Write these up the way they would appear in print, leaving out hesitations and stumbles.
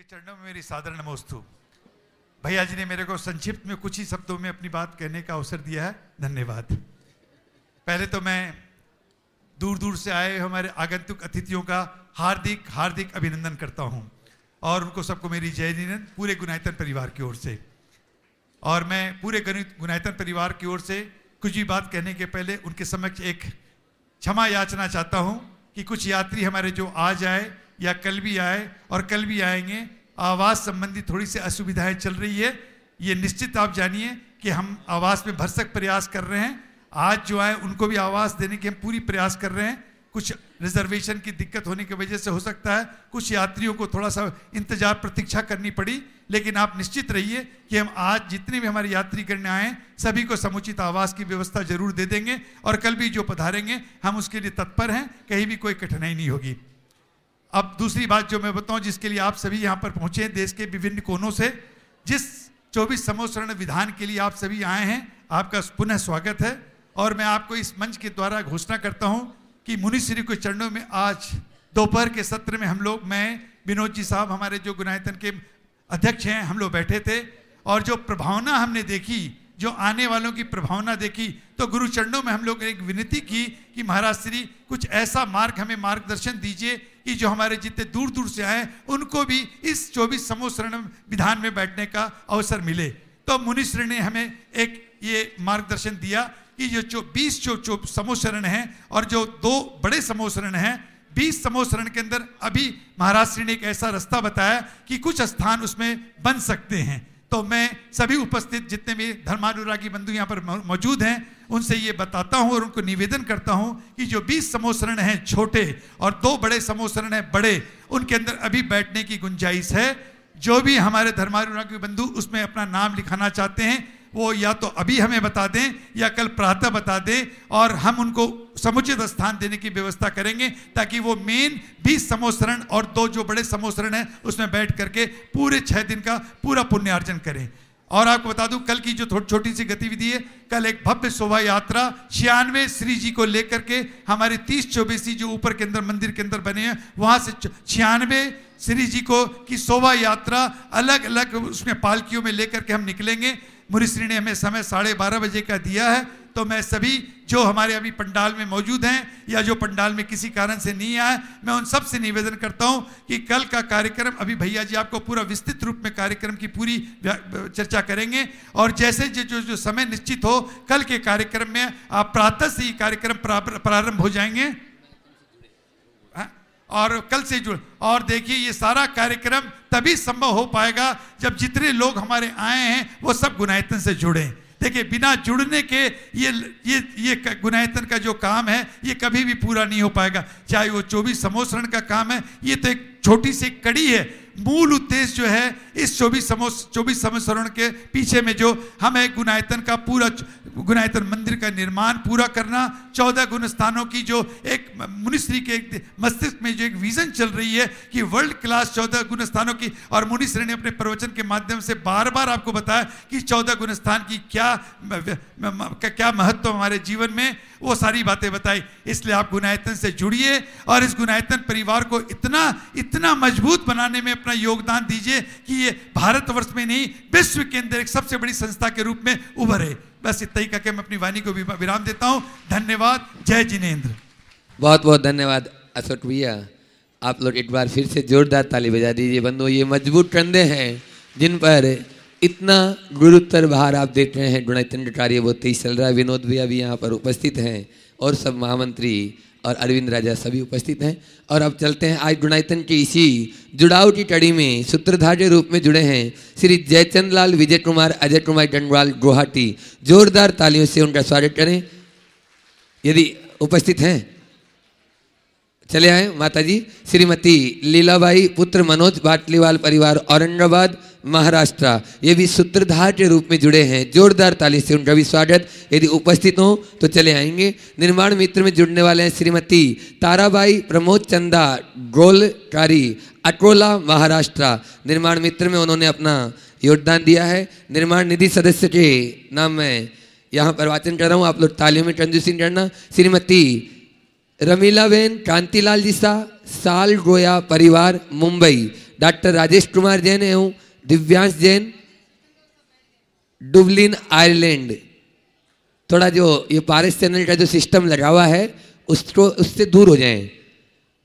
चरणों में मेरी सादर नमोस्तु। भैया जी ने मेरे को संक्षिप्त में कुछ ही शब्दों में अपनी बात कहने का अवसर दिया है, धन्यवाद। पहले तो मैं दूर दूर से आए हमारे आगंतुक अतिथियों का हार्दिक हार्दिक अभिनंदन करता हूं और उनको सबको मेरी जय जिनेंद्र पूरे गुनायतन परिवार की ओर से। और मैं पूरे गुनायतन परिवार की ओर से कुछ भी बात कहने के पहले उनके समक्ष एक क्षमा याचना चाहता हूं कि कुछ यात्री हमारे जो आज आए या कल भी आए और कल भी आएंगे, आवास संबंधी थोड़ी सी असुविधाएं चल रही है। ये निश्चित आप जानिए कि हम आवास में भरसक प्रयास कर रहे हैं। आज जो आए उनको भी आवास देने के हम पूरी प्रयास कर रहे हैं। कुछ रिजर्वेशन की दिक्कत होने की वजह से हो सकता है कुछ यात्रियों को थोड़ा सा इंतजार प्रतीक्षा करनी पड़ी, लेकिन आप निश्चित रहिए कि हम आज जितने भी हमारे यात्री करने आए सभी को समुचित आवास की व्यवस्था जरूर दे देंगे और कल भी जो पधारेंगे हम उसके लिए तत्पर हैं, कहीं भी कोई कठिनाई नहीं होगी। अब दूसरी बात जो मैं बताऊं, जिसके लिए आप सभी यहाँ पर पहुंचे हैं देश के विभिन्न कोनों से, जिस 24 समोसरण विधान के लिए आप सभी आए हैं, आपका पुनः स्वागत है। और मैं आपको इस मंच के द्वारा घोषणा करता हूं कि मुनिश्री के चरणों में आज दोपहर के सत्र में हम लोग, मैं, विनोद जी साहब हमारे जो गुनायतन के अध्यक्ष हैं, हम लोग बैठे थे और जो प्रभावना हमने देखी, जो आने वालों की प्रभावना देखी, तो गुरु चरणों में हम लोग एक विनती की कि महाराज श्री कुछ ऐसा मार्ग हमें मार्गदर्शन दीजिए कि जो हमारे जितने दूर दूर से आए उनको भी इस 24 समोसरण विधान में बैठने का अवसर मिले। तो मुनिश्री ने हमें एक ये मार्गदर्शन दिया कि जो 20 समोसरण हैं और जो 2 बड़े समोसरण हैं, 20 समोसरण के अंदर अभी महाराज श्री ने एक ऐसा रास्ता बताया कि कुछ स्थान उसमें बन सकते हैं। तो मैं सभी उपस्थित जितने भी धर्मानुरागी बंधु यहाँ पर मौजूद हैं उनसे ये बताता हूँ और उनको निवेदन करता हूँ कि जो 20 समोसरण हैं छोटे और 2 बड़े समोसरण हैं बड़े, उनके अंदर अभी बैठने की गुंजाइश है। जो भी हमारे धर्मानुरागी बंधु उसमें अपना नाम लिखाना चाहते हैं वो या तो अभी हमें बता दें या कल प्रातः बता दें और हम उनको समुचित स्थान देने की व्यवस्था करेंगे ताकि वो मेन 20 समोसरण और 2 जो बड़े समोसरण हैं उसमें बैठ करके पूरे 6 दिन का पूरा पुण्यार्जन करें। और आपको बता दूं कल की जो छोटी सी गतिविधि है, कल एक भव्य शोभा यात्रा 96 श्री जी को लेकर के हमारे 30 चौबीसी जो ऊपर के अंदर मंदिर के अंदर बने हैं वहां से 96 श्री जी को की शोभा यात्रा अलग अलग उसमें पालकियों में लेकर के हम निकलेंगे। मुनिश्री ने हमें समय 12:30 बजे का दिया है। तो मैं सभी जो हमारे अभी पंडाल में मौजूद हैं या जो पंडाल में किसी कारण से नहीं आए, मैं उन सब से निवेदन करता हूं कि कल का कार्यक्रम अभी भैया जी आपको पूरा विस्तृत रूप में कार्यक्रम की पूरी चर्चा करेंगे और जैसे जो समय निश्चित हो कल के कार्यक्रम में आप प्रातः से ही कार्यक्रम प्रारंभ हो जाएंगे और कल से जुड़। और देखिए ये सारा कार्यक्रम तभी संभव हो पाएगा जब जितने लोग हमारे आए हैं वो सब गुनायतन से जुड़े। देखिए बिना जुड़ने के ये गुनायतन का जो काम है ये कभी भी पूरा नहीं हो पाएगा। चाहे वो 24 समोसरण का काम है, ये तो एक छोटी सी कड़ी है। मूल उद्देश्य जो है इस 24 समोसरण के पीछे में जो हमें गुनायतन का पूरा गुनायतन मंदिर का निर्माण पूरा करना, 14 गुण स्थानों की जो एक मुनिश्री के मस्तिष्क में जो एक विजन चल रही है कि वर्ल्ड क्लास 14 गुण स्थानों की, और मुनिश्री ने अपने प्रवचन के माध्यम से बार बार आपको बताया कि 14 गुण स्थान की क्या महत्व हमारे जीवन में, वो सारी बातें बताई। इसलिए आप गुनायतन से जुड़िए और इस गुनायतन परिवार को इतना मजबूत बनाने में अपना योगदान दीजिए कि ये भारतवर्ष में नहीं विश्व के अंदर एक सबसे बड़ी संस्था के रूप में उभरे। बस इतना ही कहकर मैं अपनी वाणी को विराम देता हूं। धन्यवाद। जय जिनेंद्र। बहुत बहुत धन्यवाद अशोक भैया। आप लोग एक बार फिर से जोरदार ताली बजा दीजिए। बंधुओं, ये मजबूत कंधे हैं जिन पर इतना गुरुतर भार आप देख रहे हैं। गुनायतन का कार्य बहुत तेज चल रहा है। विनोद भैया भी यहाँ पर उपस्थित हैं और सब महामंत्री और अरविंद राजा सभी उपस्थित हैं। और अब चलते हैं आज गुनायतन की इसी जुड़ाव की कड़ी में सूत्रधार के रूप में जुड़े हैं श्री जयचंद लाल विजय कुमार अजय कुमार डंडवाल गुवाहाटी। जोरदार तालियों से उनका स्वागत करें यदि उपस्थित हैं। चले आए माता जी। श्रीमती लीलाबाई पुत्र मनोज बाटलीवाल परिवार औरंगाबाद महाराष्ट्र, ये भी सूत्रधार के रूप में जुड़े हैं। जोरदार ताली से उनका भी स्वागत। यदि उपस्थित हो तो चले आएंगे। निर्माण मित्र में जुड़ने वाले हैं श्रीमती ताराबाई प्रमोद चंदा गोलकारी अकोला महाराष्ट्र। निर्माण मित्र में उन्होंने अपना योगदान दिया है। निर्माण निधि सदस्य के नाम मैं यहाँ पर वाचन कर रहा हूँ, आप लोग तालियों में कंजूसी करना। श्रीमती रमीलाबेन कांतिलाल जी साल गोया परिवार मुंबई। डॉक्टर राजेश कुमार जैन एवं दिव्यांश जैन, डुबलिन आयरलैंड। थोड़ा जो ये पारस चैनल का जो सिस्टम लगा हुआ है उससे दूर हो जाएं,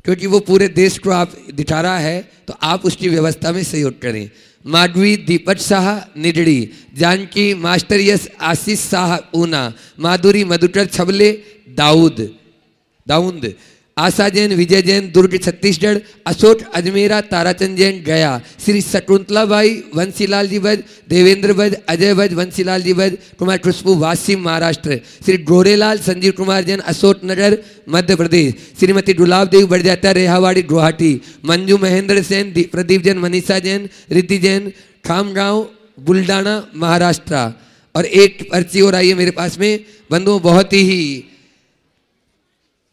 क्योंकि वो पूरे देश को आप दिखा रहा है, तो आप उसकी व्यवस्था में सहयोग करें। माधवी दीपक शाह निडड़ी, जानकी मास्टर यस आशीष शाह ऊना, माधुरी मधुकर छबले दाऊद, आशा जैन विजय जैन दुर्ग छत्तीसगढ़, अशोक अजमेरा ताराचंद जैन गया, श्री शकुंतला बाई वंशीलाल जी बज, देवेंद्र बज, अजय बज, वंशीलाल जी बज, कुमार खुशबू वासिम महाराष्ट्र, श्री गोरेलाल संजीव कुमार जैन अशोक नगर मध्य प्रदेश, श्रीमती गुलाब देवी बड़जात्या रेहावाड़ी गुवाहाटी, मंजू महेंद्र सेन, प्रदीप जैन, मनीषा जैन, रिद्धि जैन खामगांव बुल्डाना महाराष्ट्र। और एक पर्ची और आई है मेरे पास में बंधुओं, बहुत ही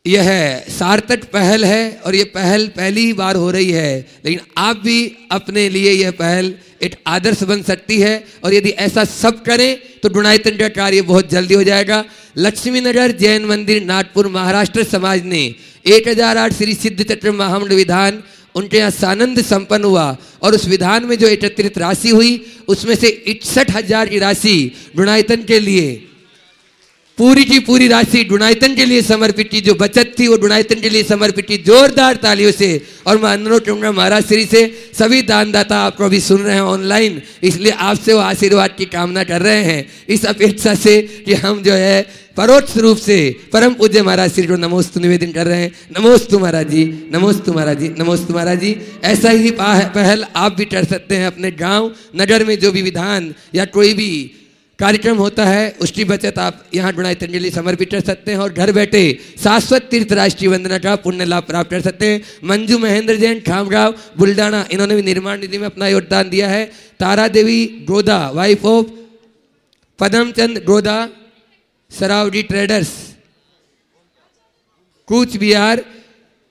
यह सार्थक पहल है और ये पहल पहली ही बार हो रही है, लेकिन आप भी अपने लिए यह पहल एक आदर्श बन सकती है, और यदि ऐसा सब करें तो गुणायतन का कार्य बहुत जल्दी हो जाएगा। लक्ष्मी नगर जैन मंदिर नागपुर महाराष्ट्र समाज ने 1008 श्री सिद्ध चक्र महामंड विधान उनके यहाँ सानंद संपन्न हुआ, और उस विधान में जो एकत्रित राशि हुई उसमें से 61,000 की राशि गुणायतन के लिए, पूरी की पूरी राशि गुणायतन के लिए समर्पित की। जो बचत थी वो गुणायतन के लिए समर्पित की। जोरदार तालियों से। और मैं अनुरोध करूंगा महाराज श्री से, सभी दानदाता आपको अभी सुन रहे हैं ऑनलाइन, इसलिए आपसे वो आशीर्वाद की कामना कर रहे हैं, इस अपेक्षा से कि हम जो है परोक्ष रूप से परम पूज्य महाराज श्री को नमोस्तु निवेदन कर रहे हैं। नमोस्तु महाराज जी, नमोस्तु महाराज जी, नमोस्तु महाराज जी। ऐसा ही पहल आप भी कर सकते हैं। अपने गांव नगर में जो भी विधान या कोई भी कार्यक्रम होता है उसकी बचत आप यहाँ गुणायतन के लिए समर्पित कर सकते हैं, और घर बैठे शाश्वत तीर्थ राष्ट्रीय वंदना का पुण्य लाभ प्राप्त कर सकते हैं। मंजू महेंद्र जैन खामगांव बुल्डाना, इन्होंने भी निर्माण निधि में अपना योगदान दिया है। Tara Devi Goda, wife of Padamchand Goda, Saraogi traders, Cooch Behar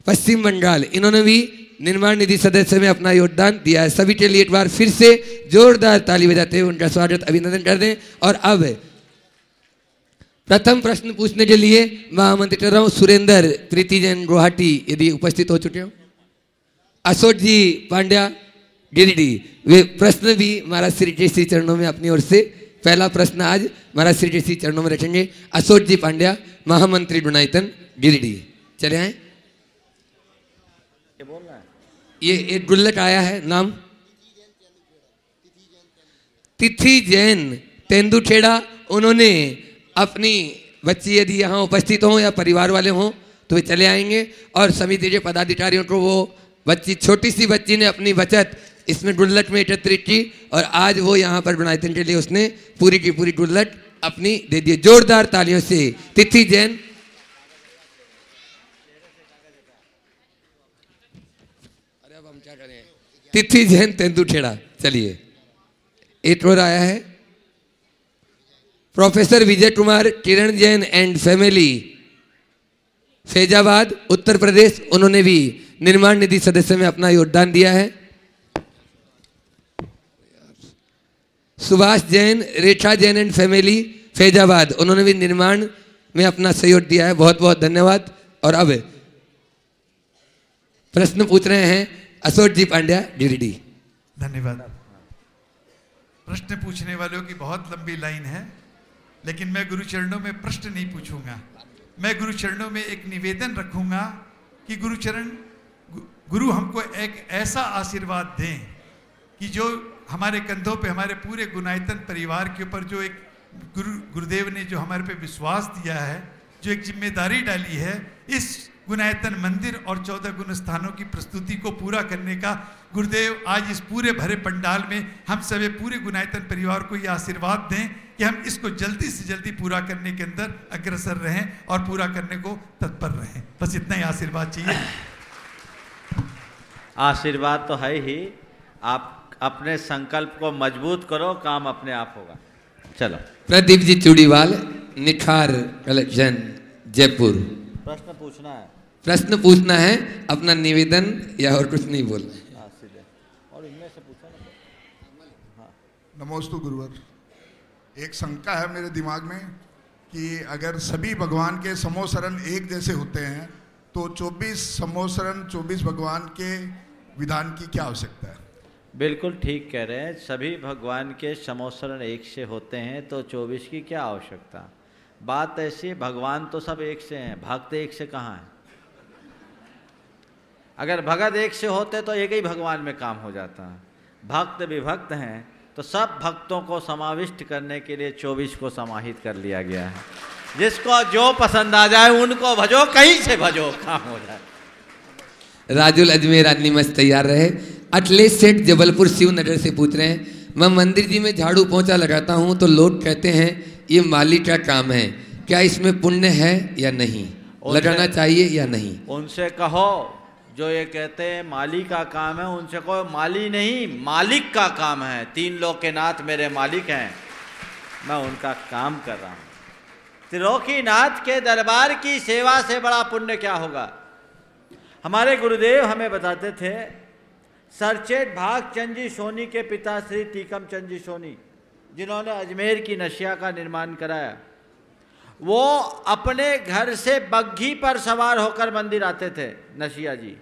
Paschim Bengal, इन्होंने भी निर्माण निधि सदस्य में अपना योगदान दिया है। सभी के लिए एक बार फिर से जोरदार ताली बजाते हुए उनका स्वागत अभिनंदन कर दें। और अब प्रथम प्रश्न पूछने के लिए मैं आमंत्रित कर रहा हूं सुरेंद्र प्रीति जैन गुवाहाटी, यदि उपस्थित हो चुके हो। अशोक जी पांड्या गिरिडीह, वे प्रश्न भी महाराज श्री के श्री चरणों में अपनी ओर से पहला प्रश्न आज महाराज श्री के श्री चरणों में रखेंगे। अशोक जी पांड्या, महामंत्री गुणायतन गिरिडीह, चले आए। ये एक गुल्लक आया है, नाम तिथि जैन तेंदुखेड़ा। उन्होंने अपनी बच्ची यदि यहाँ उपस्थित हो या परिवार वाले हों तो वे चले आएंगे, और समिति के पदाधिकारियों को वो बच्ची, छोटी सी बच्ची ने अपनी बचत इसमें गुल्लक में एकत्रित की, और आज वो यहाँ पर गुणायतन के लिए उसने पूरी की पूरी गुल्लक अपनी दे दी। जोरदार तालियों से तिथि जैन। तिथि जैन तेंदुखेड़ा। चलिए, एक और आया है professor Vijay Kumar Kiran Jain and family, Faizabad Uttar Pradesh, उन्होंने भी निर्माण निधि सदस्य में अपना योगदान दिया है। सुभाष जैन, रेखा जैन एंड फैमिली, फैजाबाद, उन्होंने भी निर्माण में अपना सहयोग दिया है। बहुत बहुत धन्यवाद। और अब प्रश्न पूछ रहे हैं अशोक जी पांड्या गिरिडीह। धन्यवाद। प्रश्न पूछने वालों की बहुत लंबी लाइन है, लेकिन मैं गुरु चरणों में प्रश्न नहीं पूछूंगा। मैं गुरु चरणों में एक निवेदन रखूंगा कि गुरु हमको एक ऐसा आशीर्वाद दें कि जो हमारे कंधों पे, हमारे पूरे गुणायतन परिवार के ऊपर जो एक गुरुदेव ने जो हमारे पे विश्वास दिया है, जो एक जिम्मेदारी डाली है, इस गुणायतन मंदिर और 14 गुण स्थानों की प्रस्तुति को पूरा करने का, गुरुदेव आज इस पूरे भरे पंडाल में हम सभी पूरे गुणायतन परिवार को यह आशीर्वाद दें कि हम इसको जल्दी से जल्दी पूरा करने के अंदर अग्रसर रहें और पूरा करने को तत्पर रहें। बस इतना ही आशीर्वाद चाहिए। आशीर्वाद तो है ही, आप अपने संकल्प को मजबूत करो, काम अपने आप होगा। चलो। प्रदीप जी चूड़ीवाल, निखार कलेक्शन, जयपुर। प्रश्न पूछना है। प्रश्न पूछना है, अपना निवेदन या और कुछ नहीं बोलना है। और इनमें से पूछा ना। नमोस्तु गुरुवर। एक शंका है मेरे दिमाग में कि अगर सभी भगवान के समोसरण एक जैसे होते हैं तो 24 समोसरण 24 भगवान के विधान की क्या आवश्यकता है? बिल्कुल ठीक कह रहे हैं। सभी भगवान के समोसरण एक से होते हैं तो 24 की क्या आवश्यकता। बात ऐसी, भगवान तो सब एक से हैं, भक्त एक से कहाँ हैं। अगर भगत एक से होते तो एक ही भगवान में काम हो जाता है। भक्त विभक्त हैं तो सब भक्तों को समाविष्ट करने के लिए 24 को समाहित कर लिया गया है। जिसको जो पसंद आ जाए उनको भजो, कहीं से भजो, काम हो जाए। राजुल अजमेर निमच तैयार रहे। अखिलेश सेठ जबलपुर शिव नगर से पूछ रहे हैं, मैं मंदिर जी में झाड़ू पोंछा लगाता हूँ तो लोग कहते हैं ये माली का काम है, क्या इसमें पुण्य है या नहीं, लगाना चाहिए या नहीं? उनसे कहो जो ये कहते हैं माली का काम है, उनसे कहो माली नहीं मालिक का काम है। 3 लोक के नाथ मेरे मालिक हैं, मैं उनका काम कर रहा हूँ। त्रिलोकीनाथ के दरबार की सेवा से बड़ा पुण्य क्या होगा। हमारे गुरुदेव हमें बताते थे, सरचेट भागचंद जी सोनी के पिता श्री टीकम चंद जी सोनी, जिन्होंने अजमेर की नशिया का निर्माण कराया, वो अपने घर से बग्घी पर सवार होकर मंदिर आते थे। नशिया जी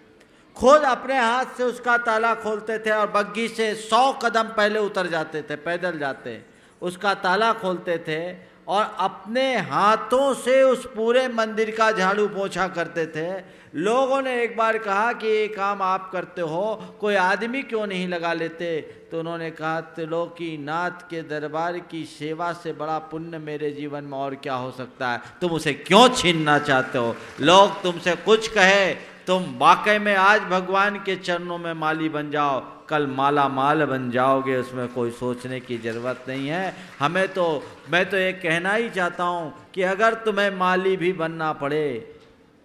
खुद अपने हाथ से उसका ताला खोलते थे और बग्घी से 100 कदम पहले उतर जाते थे, पैदल जाते, उसका ताला खोलते थे और अपने हाथों से उस पूरे मंदिर का झाड़ू पोंछा करते थे। लोगों ने एक बार कहा कि ये काम आप करते हो, कोई आदमी क्यों नहीं लगा लेते। तो उन्होंने कहा, त्रिलोकीनाथ के दरबार की सेवा से बड़ा पुण्य मेरे जीवन में और क्या हो सकता है, तुम उसे क्यों छीनना चाहते हो। लोग तुमसे कुछ कहे, तुम वाकई में आज भगवान के चरणों में माली बन जाओ, कल माला माल बन जाओगे, उसमें कोई सोचने की ज़रूरत नहीं है। मैं तो ये कहना ही चाहता हूँ कि अगर तुम्हें माली भी बनना पड़े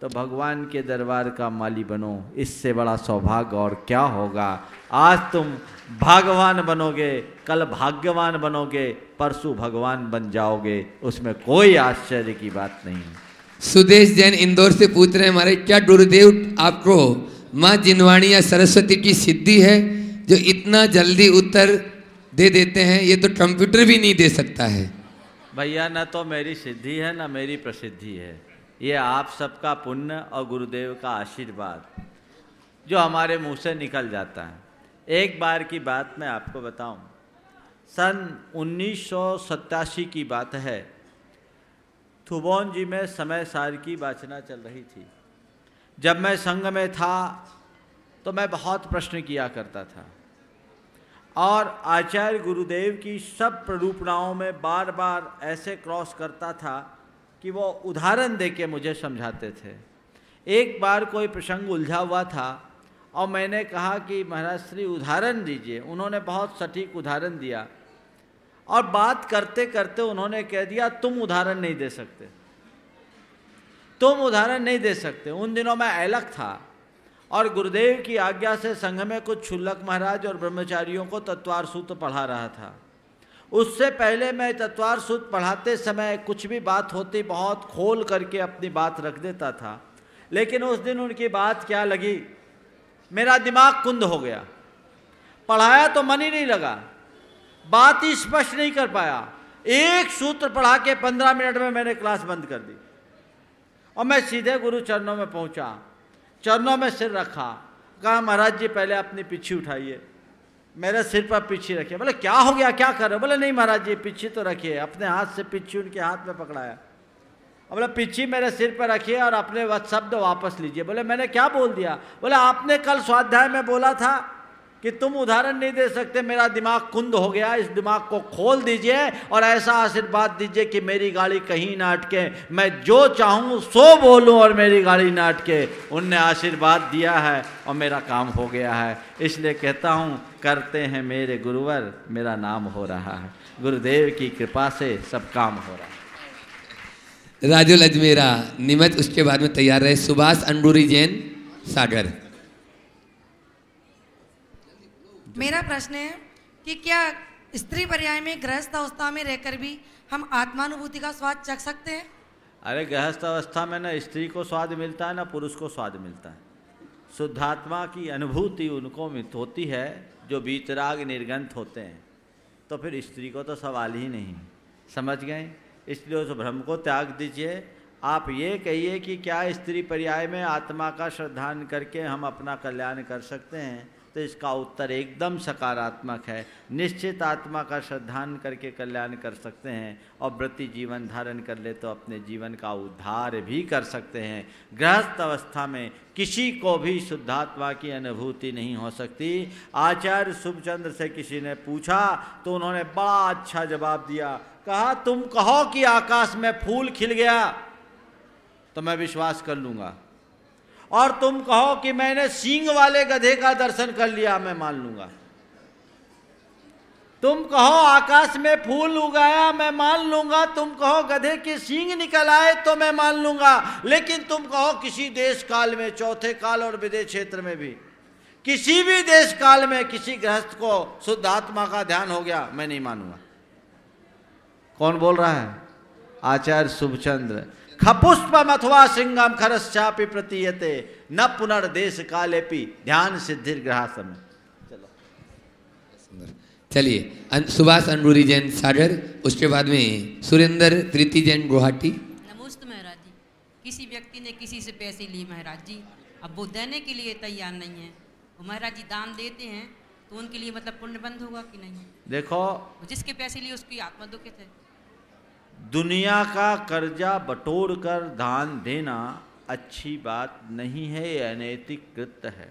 तो भगवान के दरबार का माली बनो, इससे बड़ा सौभाग्य और क्या होगा। आज तुम भाग्यवान बनोगे, कल भाग्यवान बनोगे, परसों भगवान बन जाओगे, उसमें कोई आश्चर्य की बात नहीं है। सुदेश जैन इंदौर से पूछ रहे हैं, हमारे क्या गुरुदेव आपको माँ जिनवाणी या सरस्वती की सिद्धि है जो इतना जल्दी उत्तर दे देते हैं, ये तो कंप्यूटर भी नहीं दे सकता है। भैया न तो मेरी सिद्धि है न मेरी प्रसिद्धि है, ये आप सबका पुण्य और गुरुदेव का आशीर्वाद जो हमारे मुंह से निकल जाता है। एक बार की बात मैं आपको बताऊं, सन 1987 की बात है, थुबोन जी में समय सार की वाचना चल रही थी। जब मैं संघ में था तो मैं बहुत प्रश्न किया करता था और आचार्य गुरुदेव की सब प्ररूपणाओं में बार बार ऐसे क्रॉस करता था कि वो उदाहरण देके मुझे समझाते थे। एक बार कोई प्रसंग उलझा हुआ था और मैंने कहा कि महाराज श्री उदाहरण दीजिए। उन्होंने बहुत सटीक उदाहरण दिया और बात करते करते उन्होंने कह दिया, तुम उदाहरण नहीं दे सकते, तुम उदाहरण नहीं दे सकते। उन दिनों मैं अलग था और गुरुदेव की आज्ञा से संघ में कुछ क्षुल्लक महाराज और ब्रह्मचारियों को तत्वार सूत्र पढ़ा रहा था। उससे पहले मैं तत्वार सूत्र पढ़ाते समय कुछ भी बात होती बहुत खोल करके अपनी बात रख देता था, लेकिन उस दिन उनकी बात क्या लगी, मेरा दिमाग कुंद हो गया। पढ़ाया तो मन ही नहीं लगा, बात ही स्पष्ट नहीं कर पाया। एक सूत्र पढ़ा के 15 मिनट में मैंने क्लास बंद कर दी और मैं सीधे गुरु चरणों में पहुंचा, चरणों में सिर रखा, कहा महाराज जी पहले अपनी पिछी उठाइए, मेरे सिर पर पिछी रखिए। बोले क्या हो गया, क्या कर रहे हो? बोले नहीं महाराज जी पिछी तो रखिए। अपने हाथ से पिछी उनके हाथ में पकड़ाया, बोले पिछी मेरे सिर पर रखिए और अपने शब्द वापस लीजिए। बोले मैंने क्या बोल दिया? बोले आपने कल स्वाध्याय में बोला था कि तुम उदाहरण नहीं दे सकते, मेरा दिमाग कुंद हो गया, इस दिमाग को खोल दीजिए और ऐसा आशीर्वाद दीजिए कि मेरी गाड़ी कहीं ना अटके, मैं जो चाहूँ सो बोलूँ और मेरी गाड़ी ना अटके। उनने आशीर्वाद दिया है और मेरा काम हो गया है। इसलिए कहता हूँ करते हैं मेरे गुरुवर, मेरा नाम हो रहा है। गुरुदेव की कृपा से सब काम हो रहा है। राजुल अजमेरा निमत, उसके बाद में तैयार रहे सुभाष अंडूरी जैन सागर। मेरा प्रश्न है कि क्या स्त्री पर्याय में गृहस्थ अवस्था में रहकर भी हम आत्मानुभूति का स्वाद चख सकते हैं? अरे गृहस्थ अवस्था में ना स्त्री को स्वाद मिलता है ना पुरुष को स्वाद मिलता है। शुद्धात्मा की अनुभूति उनको होती है जो बीतराग निर्गंत होते हैं, तो फिर स्त्री को तो सवाल ही नहीं। समझ गए? इसलिए उस भ्रम को त्याग दीजिए। आप ये कहिए कि क्या स्त्री पर्याय में आत्मा का श्रद्धान करके हम अपना कल्याण कर सकते हैं? तो इसका उत्तर एकदम सकारात्मक है। निश्चित आत्मा का श्रद्धान करके कल्याण कर सकते हैं और व्रती जीवन धारण कर ले तो अपने जीवन का उद्धार भी कर सकते हैं। गृहस्थ अवस्था में किसी को भी शुद्धात्मा की अनुभूति नहीं हो सकती। आचार्य शुभचंद्र से किसी ने पूछा तो उन्होंने बड़ा अच्छा जवाब दिया। कहा, तुम कहो कि आकाश में फूल खिल गया तो मैं विश्वास कर लूँगा, और तुम कहो कि मैंने सींग वाले गधे का दर्शन कर लिया, मैं मान लूंगा। तुम कहो आकाश में फूल उगाया, मैं मान लूंगा। तुम कहो गधे के सींग निकल आए तो मैं मान लूंगा। लेकिन तुम कहो किसी देश काल में, चौथे काल और विदेश क्षेत्र में भी, किसी भी देश काल में किसी गृहस्थ को शुद्ध आत्मा का ध्यान हो गया, मैं नहीं मानूंगा। कौन बोल रहा है? आचार्य शुभचंद्र। खपुष्पम अथवा सिंगम खरश्चापि प्रतीयते न पुनर्देश कालेपि ध्यान सिद्धिर ग्रहासम। चलो चलिए, सुभाष अंडूरी जैन सागर, उसके बाद में सुरेंद्र प्रीति जैन गुवाहाटी। नमस्ते महाराज जी। किसी व्यक्ति ने किसी से पैसे लिए महाराज जी, अब वो देने के लिए तैयार नहीं है, वो महाराज जी दान देते हैं तो उनके लिए मतलब पुण्य बंद होगा कि नहीं? देखो, जिसके पैसे लिए उसकी आत्मा दुखित है। दुनिया का कर्जा बटोर कर दान देना अच्छी बात नहीं है, ये अनैतिक कृत्य है।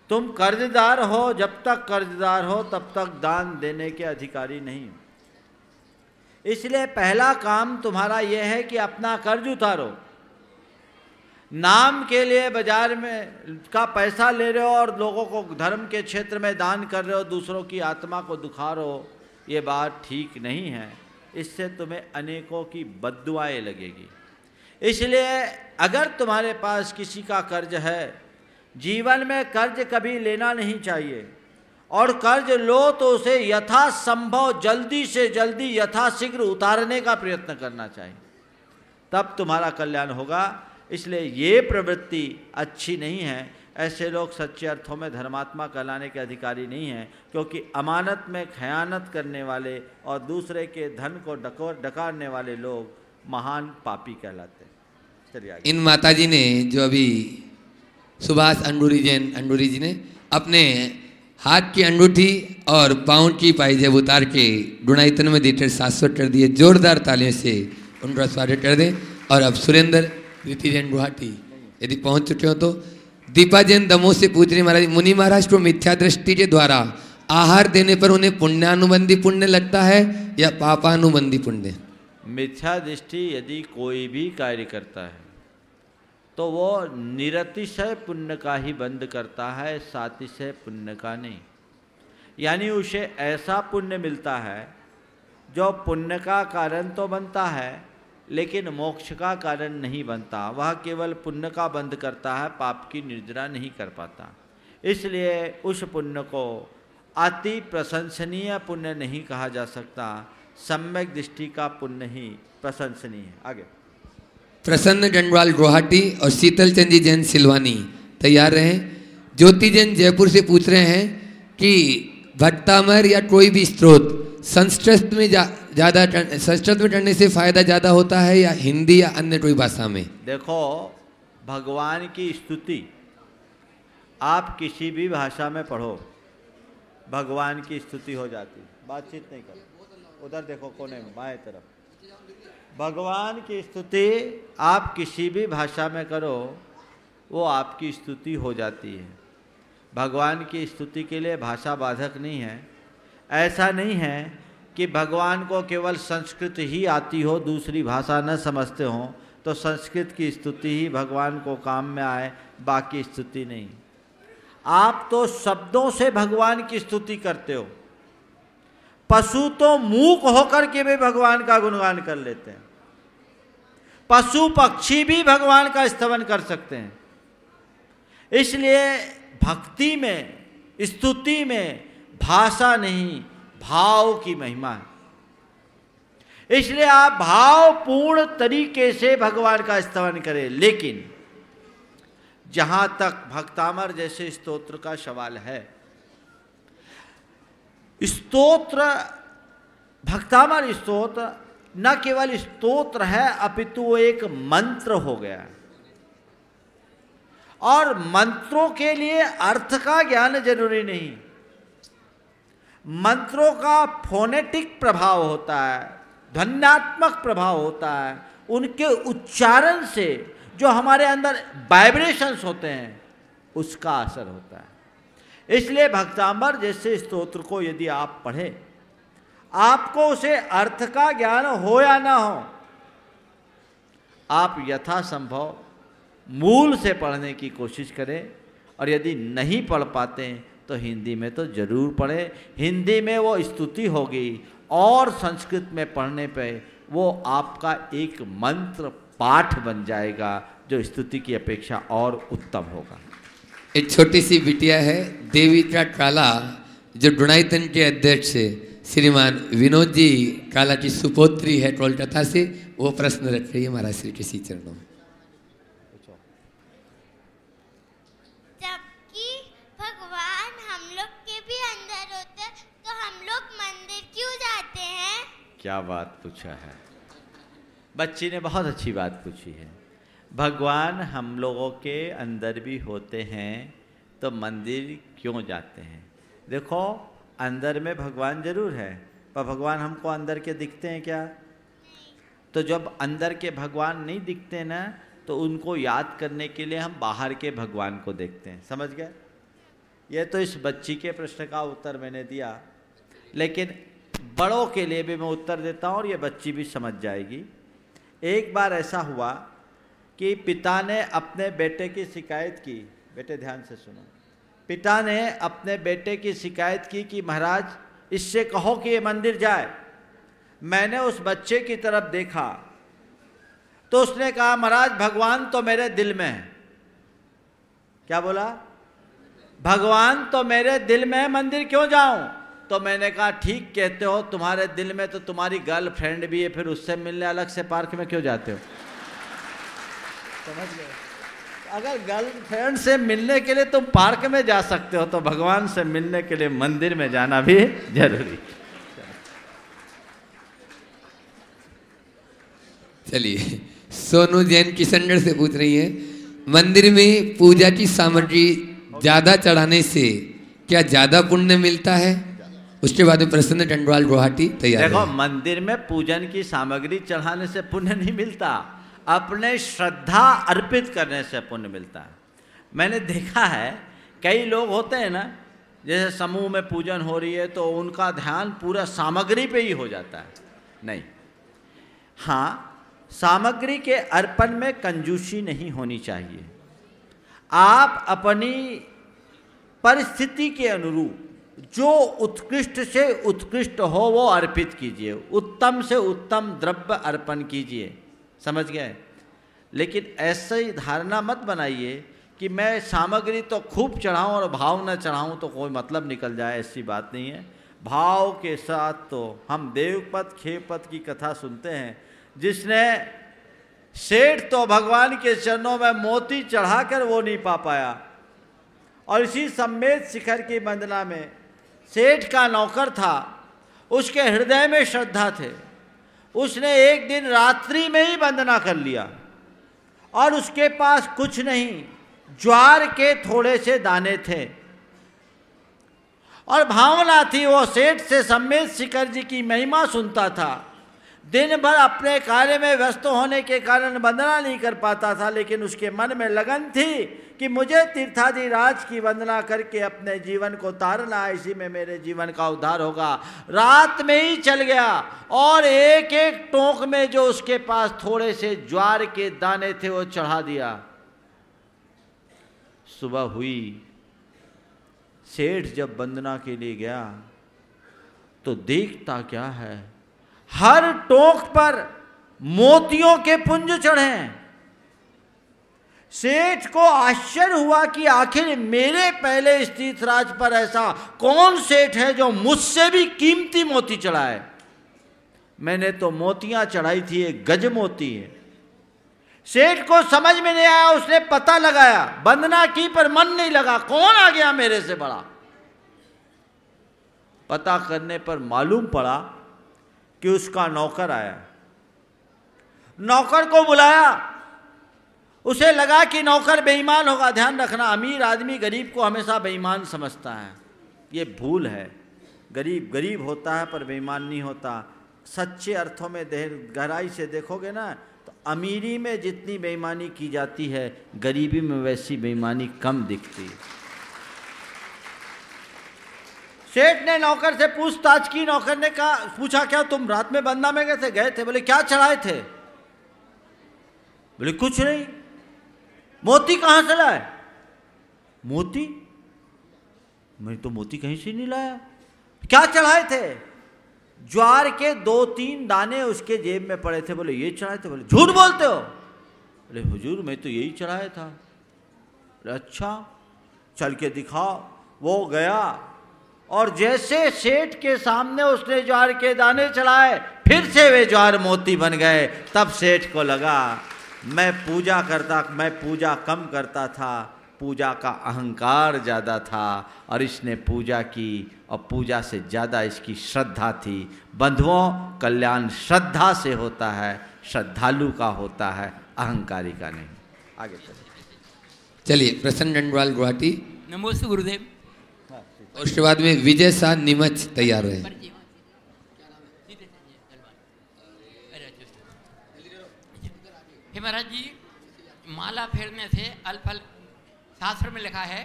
तुम कर्जदार हो, जब तक कर्जदार हो तब तक दान देने के अधिकारी नहीं हो। इसलिए पहला काम तुम्हारा यह है कि अपना कर्ज उतारो। नाम के लिए बाजार में का पैसा ले रहे हो और लोगों को धर्म के क्षेत्र में दान कर रहे हो, दूसरों की आत्मा को दुखा रहे हो, ये बात ठीक नहीं है। इससे तुम्हें अनेकों की बद्दुआएं लगेगी। इसलिए अगर तुम्हारे पास किसी का कर्ज है, जीवन में कर्ज कभी लेना नहीं चाहिए, और कर्ज लो तो उसे यथासंभव जल्दी से जल्दी यथाशीघ्र उतारने का प्रयत्न करना चाहिए, तब तुम्हारा कल्याण होगा। इसलिए ये प्रवृत्ति अच्छी नहीं है। ऐसे लोग सच्चे अर्थों में धर्मात्मा कहलाने के अधिकारी नहीं हैं, क्योंकि अमानत में खयानत करने वाले और दूसरे के धन को डकारने वाले लोग महान पापी कहलाते हैं। चलिए आगे। इन माताजी ने जो अभी सुभाष अंडूरी जैन अंडूरी जी ने अपने हाथ की अंगूठी और पाँव की पायजेब उतार के गुणायतन में देकर 700 कर दिए। जोरदार तालियों से उनका स्वागत कर दें। और अब सुरेंद्र प्रीति जैन गुवाहाटी यदि पहुंच चुके हो तो दीपा जैन दमोह से पूछ रही, महाराज मुनि महाराज को मिथ्या दृष्टि के द्वारा आहार देने पर उन्हें पुण्यानुबंधी पुण्य लगता है या पापानुबंधी पुण्य? मिथ्या दृष्टि यदि कोई भी कार्य करता है तो वो निरतिशय पुण्य का ही बंद करता है, सातिशय पुण्य का नहीं। यानी उसे ऐसा पुण्य मिलता है जो पुण्य का कारण तो बनता है लेकिन मोक्ष का कारण नहीं बनता। वह केवल पुण्य का बंद करता है, पाप की निर्जरा नहीं कर पाता। इसलिए उस पुण्य को अति प्रशंसनीय पुण्य नहीं कहा जा सकता, सम्यक दृष्टि का पुण्य ही प्रशंसनीय है। आगे। प्रसन्न गंगवाल गुवाहाटी और शीतल चंद जी जैन सिलवानी तैयार रहें। ज्योति जैन जयपुर से पूछ रहे हैं कि भट्टामर या कोई भी स्त्रोत संस्कृत में ज़्यादा संस्कृत में करने से फायदा ज़्यादा होता है या हिंदी या अन्य कोई भाषा में? देखो, भगवान की स्तुति आप किसी भी भाषा में पढ़ो, भगवान की स्तुति हो जाती। बातचीत नहीं करो, उधर देखो कोने में बाएं तरफ। भगवान की स्तुति आप किसी भी भाषा में करो, वो आपकी स्तुति हो जाती है। भगवान की स्तुति के लिए भाषा बाधक नहीं है। ऐसा नहीं है कि भगवान को केवल संस्कृत ही आती हो, दूसरी भाषा न समझते हो तो संस्कृत की स्तुति ही भगवान को काम में आए, बाकी स्तुति नहीं। आप तो शब्दों से भगवान की स्तुति करते हो, पशु तो मूक होकर के भी भगवान का गुणगान कर लेते हैं। पशु पक्षी भी भगवान का स्तवन कर सकते हैं। इसलिए भक्ति में, स्तुति में भाषा नहीं, भाव की महिमा है। इसलिए आप भावपूर्ण तरीके से भगवान का स्तवन करें। लेकिन जहां तक भक्तामर जैसे स्तोत्र का सवाल है, स्तोत्र, भक्तामर स्तोत्र न केवल स्तोत्र है अपितु एक मंत्र हो गया है। और मंत्रों के लिए अर्थ का ज्ञान जरूरी नहीं। मंत्रों का फोनेटिक प्रभाव होता है, ध्वन्यात्मक प्रभाव होता है, उनके उच्चारण से जो हमारे अंदर वाइब्रेशंस होते हैं उसका असर होता है। इसलिए भक्तांबर जैसे स्तोत्र को यदि आप पढ़ें, आपको उसे अर्थ का ज्ञान हो या ना हो, आप यथासंभव मूल से पढ़ने की कोशिश करें, और यदि नहीं पढ़ पाते तो हिंदी में तो जरूर पढ़ें। हिंदी में वो स्तुति होगी और संस्कृत में पढ़ने पे वो आपका एक मंत्र पाठ बन जाएगा जो स्तुति की अपेक्षा और उत्तम होगा। एक छोटी सी बिटिया है देविका काला, जो डुनाइतन के अध्यक्ष श्रीमान विनोद जी काला की सुपोत्री है कोलकाता से, वो प्रश्न रख रही है महाराज श्री के श्री चरणों में। जबकि भगवान हम लोग के भी अंदर होते हैं, तो हम लोग मंदिर क्यों जाते हैं? क्या बात पूछा है बच्ची ने, बहुत अच्छी बात पूछी है। भगवान हम लोगों के अंदर भी होते हैं तो मंदिर क्यों जाते हैं? देखो, अंदर में भगवान जरूर है, पर भगवान हमको अंदर के दिखते हैं क्या? तो जब अंदर के भगवान नहीं दिखते ना, तो उनको याद करने के लिए हम बाहर के भगवान को देखते हैं। समझ गए? ये तो इस बच्ची के प्रश्न का उत्तर मैंने दिया, लेकिन बड़ों के लिए भी मैं उत्तर देता हूँ और ये बच्ची भी समझ जाएगी। एक बार ऐसा हुआ कि पिता ने अपने बेटे की शिकायत की, बेटे ध्यान से सुनो, पिता ने अपने बेटे की शिकायत की कि महाराज इससे कहो कि ये मंदिर जाए। मैंने उस बच्चे की तरफ देखा तो उसने कहा, महाराज भगवान तो मेरे दिल में है। क्या बोला? भगवान तो मेरे दिल में है, मंदिर क्यों जाऊं? तो मैंने कहा, ठीक कहते हो, तुम्हारे दिल में तो तुम्हारी गर्लफ्रेंड भी है, फिर उससे मिलने अलग से पार्क में क्यों जाते हो? समझ गए? अगर गर्लफ्रेंड से मिलने के लिए तुम पार्क में जा सकते हो, तो भगवान से मिलने के लिए मंदिर में जाना भी जरूरी। चलिए, सोनू जैन किशनगढ़ से पूछ रही है, मंदिर में पूजा की सामग्री ज्यादा चढ़ाने से क्या ज्यादा पुण्य मिलता है? उसके बाद में प्रसन्न टंडवाल गुवाहाटी तैयार। देखो, मंदिर में पूजन की सामग्री चढ़ाने से पुण्य नहीं मिलता, अपने श्रद्धा अर्पित करने से पुण्य मिलता है। मैंने देखा है कई लोग होते हैं ना, जैसे समूह में पूजन हो रही है तो उनका ध्यान पूरा सामग्री पे ही हो जाता है। नहीं, हाँ, सामग्री के अर्पण में कंजूसी नहीं होनी चाहिए। आप अपनी परिस्थिति के अनुरूप जो उत्कृष्ट से उत्कृष्ट हो वो अर्पित कीजिए, उत्तम से उत्तम द्रव्य अर्पण कीजिए। समझ गए? लेकिन ऐसी धारणा मत बनाइए कि मैं सामग्री तो खूब चढ़ाऊं और भाव न चढ़ाऊं तो कोई मतलब निकल जाए, ऐसी बात नहीं है। भाव के साथ तो हम देवपत खेपत की कथा सुनते हैं, जिसने सेठ तो भगवान के चरणों में मोती चढ़ाकर वो नहीं पा पाया, और इसी सम्मेद शिखर की वंदना में सेठ का नौकर था, उसके हृदय में श्रद्धा थे, उसने एक दिन रात्रि में ही वंदना कर लिया और उसके पास कुछ नहीं, ज्वार के थोड़े से दाने थे और भावना थी। वो सेठ से सम्मेद शिखर जी की महिमा सुनता था, दिन भर अपने कार्य में व्यस्त होने के कारण वंदना नहीं कर पाता था, लेकिन उसके मन में लगन थी कि मुझे तीर्थाधिराज की वंदना करके अपने जीवन को तारना है, इसी में मेरे जीवन का उद्धार होगा। रात में ही चल गया और एक एक टोंक में जो उसके पास थोड़े से ज्वार के दाने थे वो चढ़ा दिया। सुबह हुई, सेठ जब वंदना के लिए गया तो देखता क्या है, हर टोक पर मोतियों के पुंज चढ़े हैं। सेठ को आश्चर्य हुआ कि आखिर मेरे पहले इस तीर्थराज पर ऐसा कौन सेठ है जो मुझसे भी कीमती मोती चढ़ाए। मैंने तो मोतियां चढ़ाई थी, एक गज मोती है। सेठ को समझ में नहीं आया, उसने पता लगाया, वंदना की पर मन नहीं लगा, कौन आ गया मेरे से बड़ा। पता करने पर मालूम पड़ा कि उसका नौकर आया। नौकर को बुलाया, उसे लगा कि नौकर बेईमान होगा। ध्यान रखना, अमीर आदमी गरीब को हमेशा बेईमान समझता है, ये भूल है। गरीब गरीब होता है पर बेईमान नहीं होता। सच्चे अर्थों में गहराई से देखोगे ना तो अमीरी में जितनी बेईमानी की जाती है गरीबी में वैसी बेईमानी कम दिखती है। सेठ ने नौकर से पूछताछ की। नौकर ने पूछा क्या तुम रात में बंदा में गए थे? बोले क्या चढ़ाए थे? बोले कुछ नहीं। मोती कहाँ से लाए? मोती? मैं तो मोती कहीं से नहीं लाया। क्या चढ़ाए थे? ज्वार के 2-3 दाने उसके जेब में पड़े थे। बोले ये चढ़ाए थे? बोले झूठ बोलते हो। बोले हुजूर मैं तो यही चढ़ाया था। बोले अच्छा चल के दिखाओ। वो गया और जैसे सेठ के सामने उसने ज्वार के दाने चढ़ाए फिर से वे ज्वार मोती बन गए। तब सेठ को लगा मैं पूजा कम करता था, पूजा का अहंकार ज़्यादा था और इसने पूजा की और पूजा से ज़्यादा इसकी श्रद्धा थी। बंधुओं, कल्याण श्रद्धा से होता है, श्रद्धालु का होता है, अहंकारी का नहीं। आगे चलिए, प्रसन्न डंडवाल गुवाहाटी। नमोस्तु गुरुदेव। और उसके बाद में विजय शाह नीमच तैयार रहे। हे महाराज जी, माला फेरने से अलफल, शास्त्र में लिखा है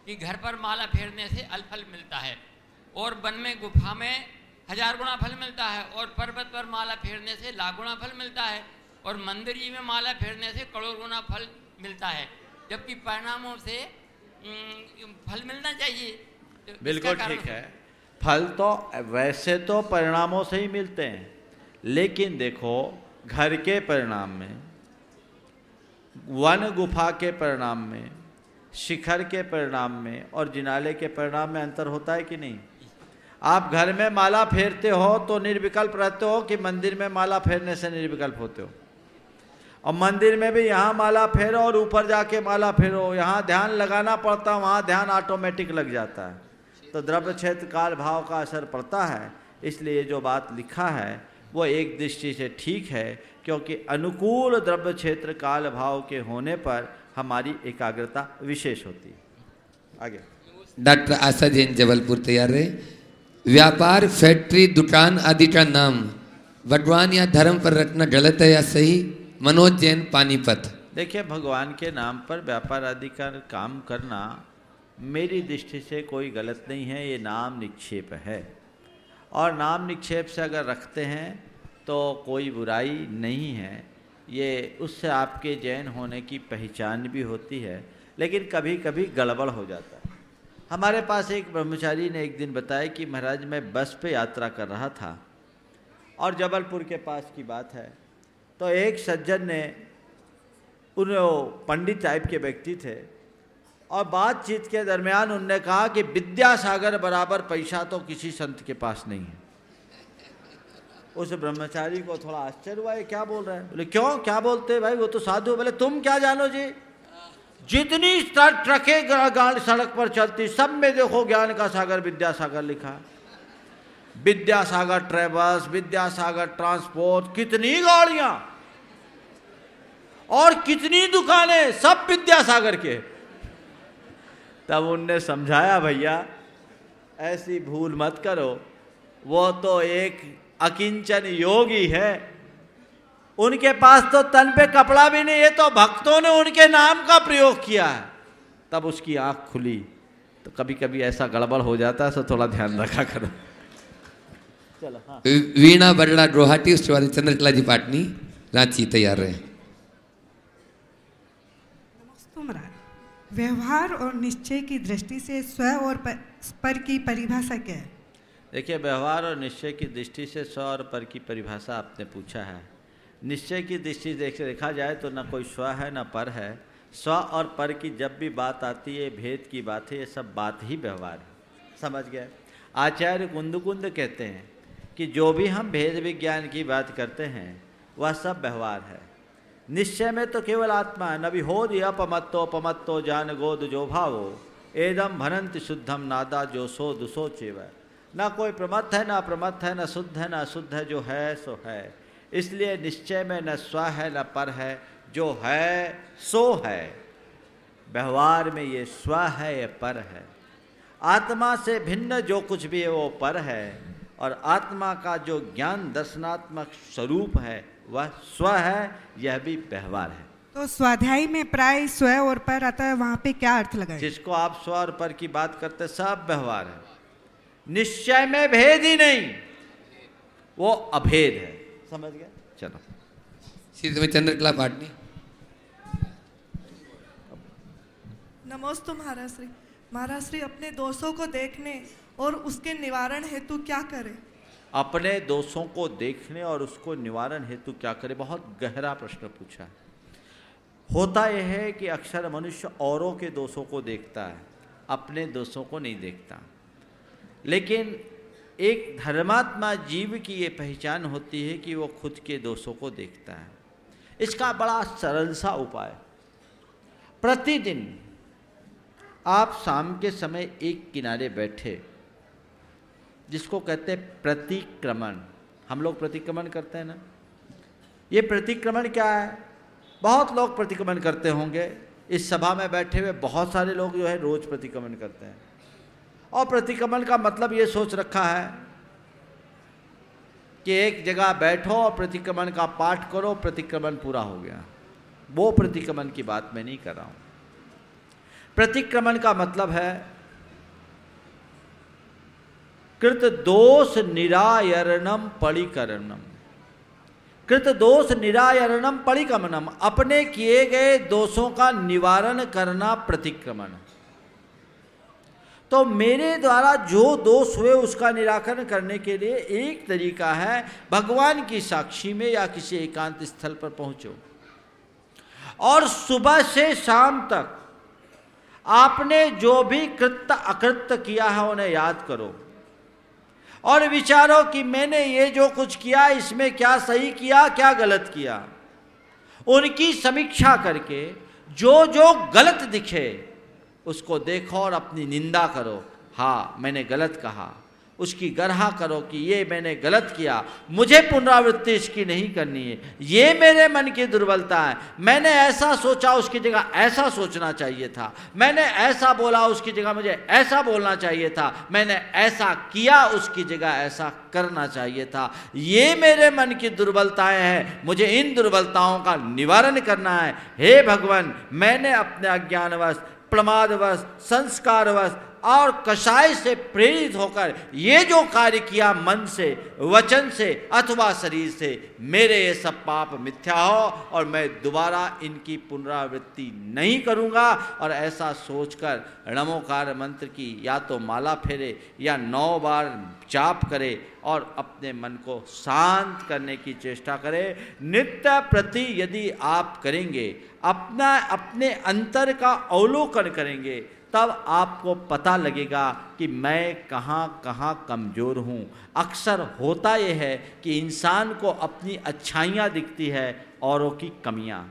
कि घर पर माला फेरने से अलफल मिलता है और वन में गुफा में 1000 गुना फल मिलता है और पर्वत पर माला फेरने से लाख गुना फल मिलता है और मंदिर जी में माला फेरने से करोड़ गुना फल मिलता है, जबकि परिणामों से फल मिलना चाहिए। तो बिल्कुल ठीक है। फल तो वैसे तो परिणामों से ही मिलते हैं, लेकिन देखो घर के परिणाम में, वन गुफा के परिणाम में, शिखर के परिणाम में और जिनाले के परिणाम में अंतर होता है कि नहीं? आप घर में माला फेरते हो तो निर्विकल्प रहते हो कि मंदिर में माला फेरने से निर्विकल्प होते हो? और मंदिर में भी यहाँ माला फेरो और ऊपर जाके माला फेरो, यहाँ ध्यान लगाना पड़ता, वहाँ ध्यान ऑटोमेटिक लग जाता है। तो द्रव्य क्षेत्र काल भाव का असर पड़ता है। इसलिए जो बात लिखा है वो एक दृष्टि से ठीक है, क्योंकि अनुकूल द्रव्य क्षेत्र काल भाव के होने पर हमारी एकाग्रता विशेष होती है। आगे डॉक्टर आशा जैन जबलपुर तैयार रहे। व्यापार, फैक्ट्री, दुकान आदि का नाम भगवान या धर्म पर रखना गलत है या सही? मनोज जैन पानीपत। देखिए, भगवान के नाम पर व्यापार आदि का काम करना मेरी दृष्टि से कोई गलत नहीं है, ये नाम निक्षेप है। और नाम निक्षेप से अगर रखते हैं तो कोई बुराई नहीं है, ये उससे आपके जैन होने की पहचान भी होती है, लेकिन कभी कभी गड़बड़ हो जाता है। हमारे पास एक ब्रह्मचारी ने एक दिन बताया कि महाराज मैं बस पे यात्रा कर रहा था और जबलपुर के पास की बात है, तो एक सज्जन ने, उन पंडित टाइप के व्यक्ति थे, और बातचीत के दरमियान उनने कहा कि विद्यासागर बराबर पैसा तो किसी संत के पास नहीं है। उस ब्रह्मचारी को थोड़ा आश्चर्य हुआ, ये क्या बोल रहे हैं? बोले क्यों, क्या बोलते हैं भाई, वो तो साधु। बोले तुम क्या जानो जी, जितनी ट्रकें सड़क पर चलती सब में देखो ज्ञान का सागर विद्यासागर लिखा है। विद्यासागर ट्रेवल्स, विद्यासागर ट्रांसपोर्ट, कितनी गाड़ियां और कितनी दुकानें, सब विद्यासागर के। तब उनने समझाया, भैया ऐसी भूल मत करो, वो तो एक अकिंचन योगी है, उनके पास तो तन पे कपड़ा भी नहीं है, तो भक्तों ने उनके नाम का प्रयोग किया है। तब उसकी आंख खुली। तो कभी कभी ऐसा गड़बड़ हो जाता है, तो थोड़ा ध्यान रखा करो। चलो हाँ। वीणा बरड़ा गुवाहाटी, उसके बाद चंद्रकला जी पाटनी रांची तैयार रहे। व्यवहार और निश्चय की दृष्टि से स्व और पर की परिभाषा क्या है? देखिए, व्यवहार और निश्चय की दृष्टि से स्व और पर की परिभाषा आपने पूछा है। निश्चय की दृष्टि से देखा जाए तो न कोई स्व है न पर है। स्व और पर की जब भी बात आती है, भेद की बात है, ये सब बात ही व्यवहार है। समझ गए? आचार्य कुंद कहते हैं कि जो भी हम भेद विज्ञान की बात करते हैं वह सब व्यवहार है। निश्चय में तो केवल आत्मा है। न विहोद अपमत्तो जान गोद जो भावो एदम भनंति शुद्धम नादा जो सो दुसो चेव। न कोई प्रमत्त है, न अप्रमत्त है, न शुद्ध है, न अशुद्ध है, जो है सो है। इसलिए निश्चय में न स्व है न पर है, जो है सो है, व्यवहार में ये स्व है, ये पर है। आत्मा से भिन्न जो कुछ भी है वो पर है, और आत्मा का जो ज्ञान दर्शनात्मक स्वरूप है वह स्व है, यह भी व्यवहार है। तो स्वाध्याय में प्राय स्व और पर आता है, वहाँ पे क्या अर्थ लगाए? जिसको आप स्व और पर की बात करते सब व्यवहार है, निश्चय में भेद ही नहीं, वो अभेद है। समझ गए? चलो श्री चंद्रकला पाटनी। नमोस्तु महाराज श्री। महाराज श्री, अपने दोषों को देखने और उसके निवारण हेतु क्या करें? अपने दोषों को देखने और उसको निवारण हेतु क्या करें, बहुत गहरा प्रश्न पूछा है। होता यह है कि अक्सर मनुष्य औरों के दोषों को देखता है, अपने दोषों को नहीं देखता। लेकिन एक धर्मात्मा जीव की ये पहचान होती है कि वो खुद के दोषों को देखता है। इसका बड़ा सरल सा उपाय, प्रतिदिन आप शाम के समय एक किनारे बैठे, जिसको कहते हैं प्रतिक्रमण। हम लोग प्रतिक्रमण करते हैं ना, ये प्रतिक्रमण क्या है? बहुत लोग प्रतिक्रमण करते होंगे। इस सभा में बैठे हुए बहुत सारे लोग जो है रोज प्रतिक्रमण करते हैं, और प्रतिक्रमण का मतलब ये सोच रखा है कि एक जगह बैठो और प्रतिक्रमण का पाठ करो, प्रतिक्रमण पूरा हो गया। वो प्रतिक्रमण की बात मैं नहीं कर रहा हूँ। प्रतिक्रमण का मतलब है कृत दोष निरायरणम परिकरणम। कृत दोष निरायरणम परिक्रमणम, अपने किए गए दोषों का निवारण करना प्रतिक्रमण। तो मेरे द्वारा जो दोष हुए उसका निराकरण करने के लिए एक तरीका है, भगवान की साक्षी में या किसी एकांत स्थल पर पहुंचो और सुबह से शाम तक आपने जो भी कृत्य अकृत्य किया है उन्हें याद करो और विचारो कि मैंने ये जो कुछ किया इसमें क्या सही किया, क्या गलत किया। उनकी समीक्षा करके जो जो गलत दिखे उसको देखो और अपनी निंदा करो। हाँ, मैंने गलत कहा, उसकी गरहा करो कि ये मैंने गलत किया, मुझे पुनरावृत्ति इसकी नहीं करनी है, ये मेरे मन की दुर्बलता है, मैंने ऐसा सोचा उसकी जगह ऐसा सोचना चाहिए था, मैंने ऐसा बोला उसकी जगह मुझे ऐसा बोलना चाहिए था, मैंने ऐसा किया उसकी जगह ऐसा करना चाहिए था। ये मेरे मन की दुर्बलताएं हैं, मुझे इन दुर्बलताओं का निवारण करना है। हे भगवान, मैंने अपने अज्ञानवश, प्रमादवश, संस्कारवश और कषाय से प्रेरित होकर ये जो कार्य किया, मन से, वचन से अथवा शरीर से, मेरे ये सब पाप मिथ्या हो और मैं दोबारा इनकी पुनरावृत्ति नहीं करूँगा। और ऐसा सोचकर नमोकार मंत्र की या तो माला फेरे या 9 बार जाप करे और अपने मन को शांत करने की चेष्टा करे। नित्य प्रति यदि आप करेंगे, अपने अंतर का अवलोकन करेंगे, तब आपको पता लगेगा कि मैं कहाँ कहाँ कमज़ोर हूँ। अक्सर होता यह है कि इंसान को अपनी अच्छाइयाँ दिखती है, औरों की कमियाँ।